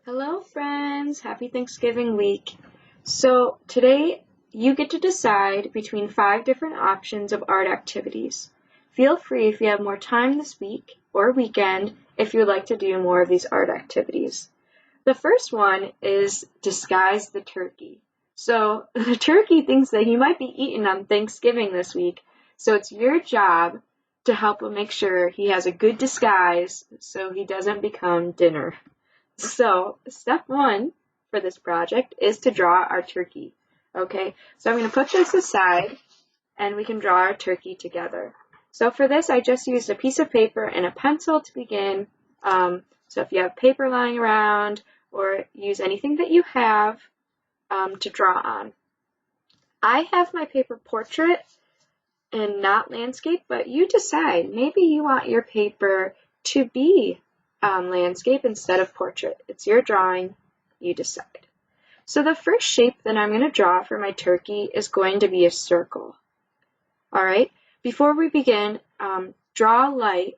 Hello, friends. Happy Thanksgiving week. So, today you get to decide between 5 different options of art activities. Feel free if you have more time this week or weekend if you'd like to do more of these art activities. The first one is disguise the turkey. So, the turkey thinks that he might be eaten on Thanksgiving this week, so it's your job to help him make sure he has a good disguise so he doesn't become dinner. So, step one for this project is to draw our turkey. Okay, so I'm going to put this aside and we can draw our turkey together. So for this, I just used a piece of paper and a pencil to begin. So if you have paper lying around or use anything that you have to draw on. I have my paper portrait and not landscape, but you decide. Maybe you want your paper to be landscape instead of portrait. It's your drawing, you decide. So the first shape that I'm going to draw for my turkey is going to be a circle. All right, before we begin, draw light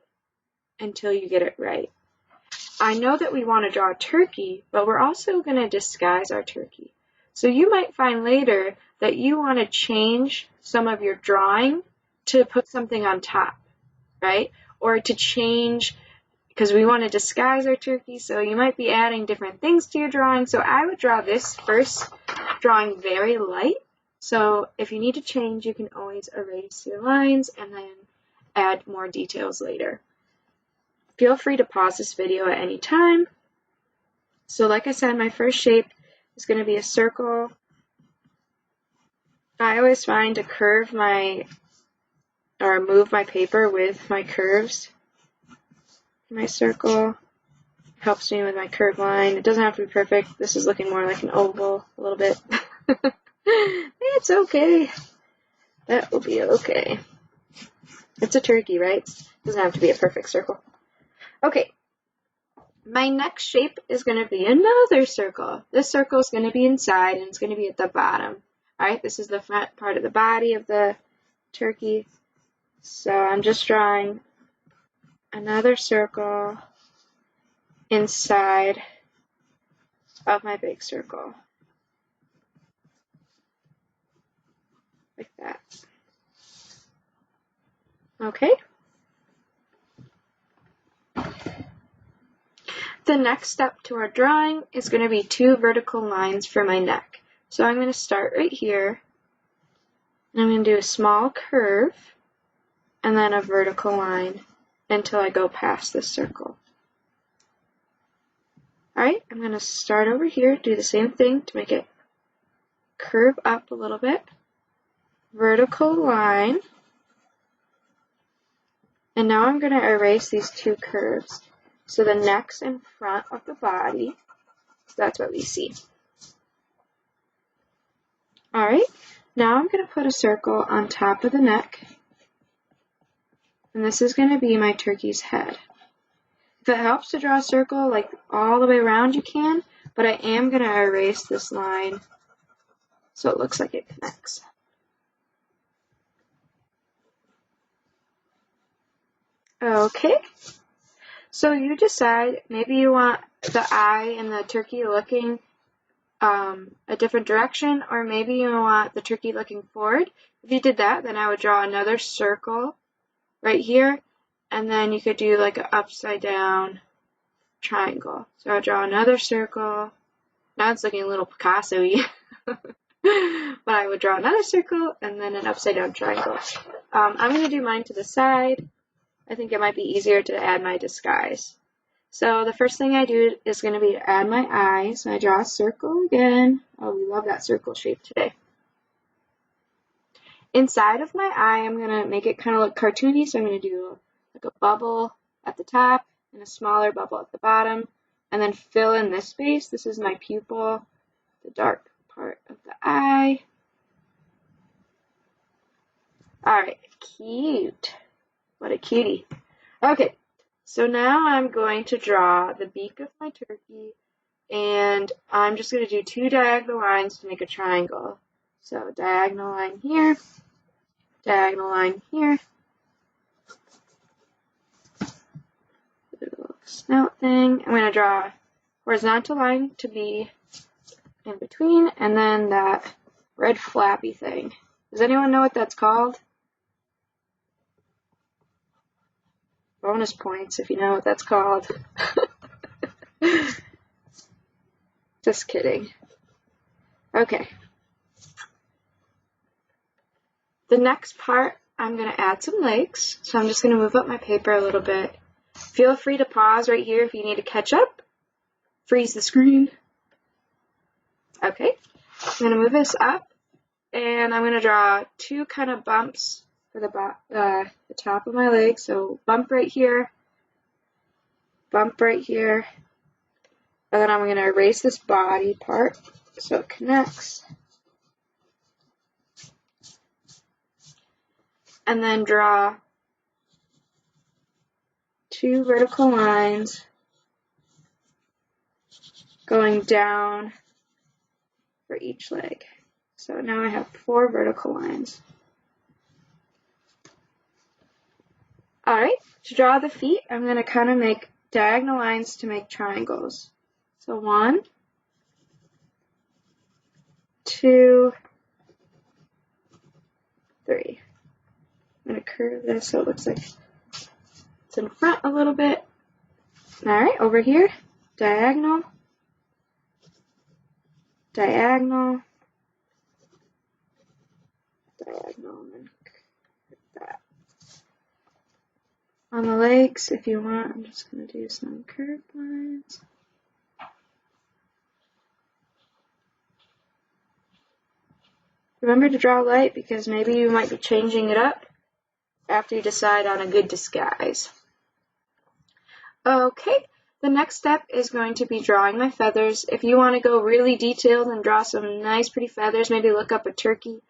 until you get it right. I know that we want to draw a turkey, but we're also going to disguise our turkey. So you might find later that you want to change some of your drawing to put something on top, right? Or to change, because we want to disguise our turkey, so you might be adding different things to your drawing. So I would draw this first, drawing very light. So if you need to change, you can always erase your lines and then add more details later. Feel free to pause this video at any time. So like I said, my first shape is going to be a circle. I always find to curve or move my paper with my curves. My circle helps me with my curved line. It doesn't have to be perfect. This is looking more like an oval a little bit. It's okay. That will be okay. It's a turkey, right? It doesn't have to be a perfect circle. Okay. My next shape is going to be another circle. This circle is going to be inside and it's going to be at the bottom. Alright, this is the front part of the body of the turkey. So I'm just drawing another circle inside of my big circle. Like that. Okay. The next step to our drawing is going to be 2 vertical lines for my neck. So I'm going to start right here, and I'm going to do a small curve, and then a vertical line until I go past this circle. Alright, I'm going to start over here, do the same thing to make it curve up a little bit, vertical line, and now I'm going to erase these 2 curves. So the neck's in front of the body, so that's what we see. Alright, now I'm going to put a circle on top of the neck, and this is going to be my turkey's head. If it helps to draw a circle like all the way around, you can, but I am going to erase this line so it looks like it connects. Okay, so you decide, maybe you want the eye and the turkey looking a different direction, or maybe you want the turkey looking forward. If you did that, then I would draw another circle right here, and then you could do like an upside down triangle. So I'll draw another circle. Now it's looking a little Picasso-y. But I would draw another circle and then an upside down triangle. I'm going to do mine to the side. I think it might be easier to add my disguise. So the first thing I do is going to be to add my eye. So I draw a circle again. Oh, we love that circle shape today. Inside of my eye, I'm going to make it kind of look cartoony. So I'm going to do like a bubble at the top and a smaller bubble at the bottom. And then fill in this space. This is my pupil, the dark part of the eye. Alright, cute. What a cutie. Okay, so now I'm going to draw the beak of my turkey, and I'm just going to do 2 diagonal lines to make a triangle. So diagonal line here, diagonal line here. Little snout thing. I'm going to draw horizontal line to be in between, and then that red flappy thing. Does anyone know what that's called? Bonus points if you know what that's called. Just kidding. Okay. The next part, I'm going to add some legs. So I'm just going to move up my paper a little bit. Feel free to pause right here if you need to catch up. Freeze the screen. Okay. I'm going to move this up, and I'm going to draw two kind of bumps for the top of my leg. So bump right here, and then I'm going to erase this body part so it connects. And then draw two vertical lines going down for each leg. So now I have 4 vertical lines. Alright, to draw the feet, I'm going to kind of make diagonal lines to make triangles. So 1, 2, 3. I'm going to curve this so it looks like it's in front a little bit. Alright, over here, diagonal, diagonal, diagonal, and then curve that. On the legs, if you want, I'm just going to do some curved lines. Remember to draw light because maybe you might be changing it up after you decide on a good disguise. Okay, the next step is going to be drawing my feathers. If you want to go really detailed and draw some nice pretty feathers, maybe look up a turkey.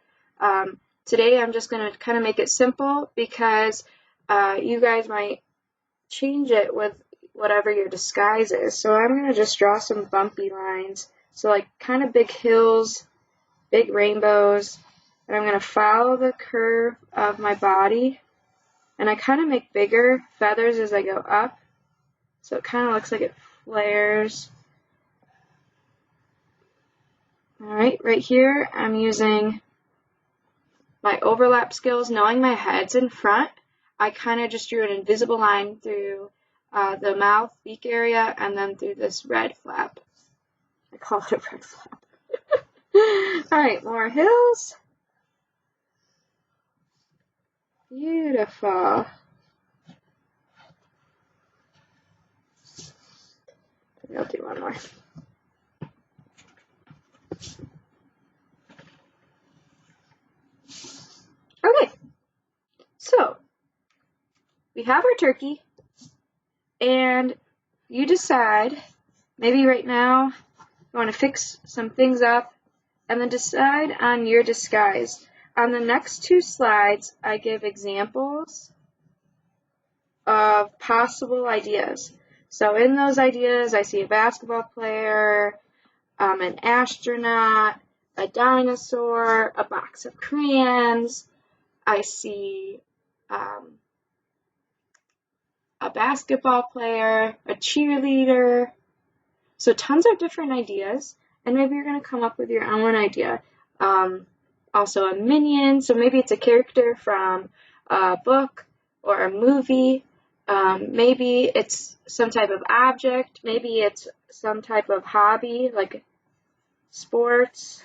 Today I'm just going to kind of make it simple because you guys might change it with whatever your disguise is. So I'm going to just draw some bumpy lines. So like kind of big hills, big rainbows, and I'm going to follow the curve of my body, and I kind of make bigger feathers as I go up, so it kind of looks like it flares. Alright, right here I'm using my overlap skills. Knowing my head's in front, I kind of just drew an invisible line through the mouth, beak area, and then through this red flap. I call it a red flap. Alright, more hills. Beautiful. Maybe I'll do one more. Okay, so we have our turkey, and you decide, maybe right now you want to fix some things up, and then decide on your disguise. On the next 2 slides, I give examples of possible ideas. So in those ideas, I see a basketball player, an astronaut, a dinosaur, a box of crayons. I see a basketball player, a cheerleader. So tons of different ideas, and maybe you're going to come up with your own idea. Also a minion, so maybe it's a character from a book or a movie. Maybe it's some type of object. Maybe it's some type of hobby, like sports.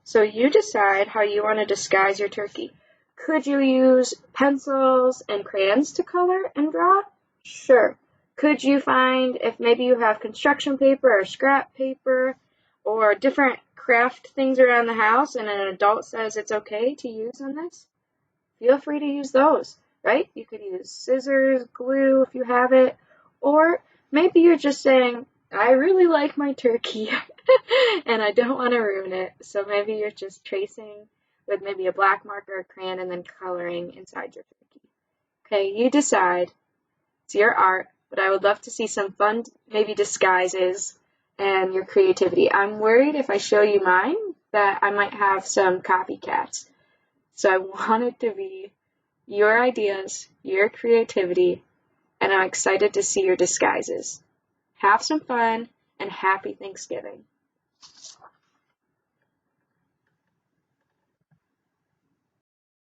So you decide how you want to disguise your turkey. Could you use pencils and crayons to color and draw? Sure. Could you find, if maybe you have construction paper or scrap paper or different craft things around the house and an adult says it's okay to use on this? Feel free to use those, right? You could use scissors, glue if you have it, or maybe you're just saying, I really like my turkey and I don't want to ruin it. So maybe you're just tracing with maybe a black marker or crayon and then coloring inside your turkey. Okay, you decide. It's your art, but I would love to see some fun, maybe disguises and your creativity. I'm worried if I show you mine that I might have some copycats. So I want it to be your ideas, your creativity, and I'm excited to see your disguises. Have some fun, and happy Thanksgiving!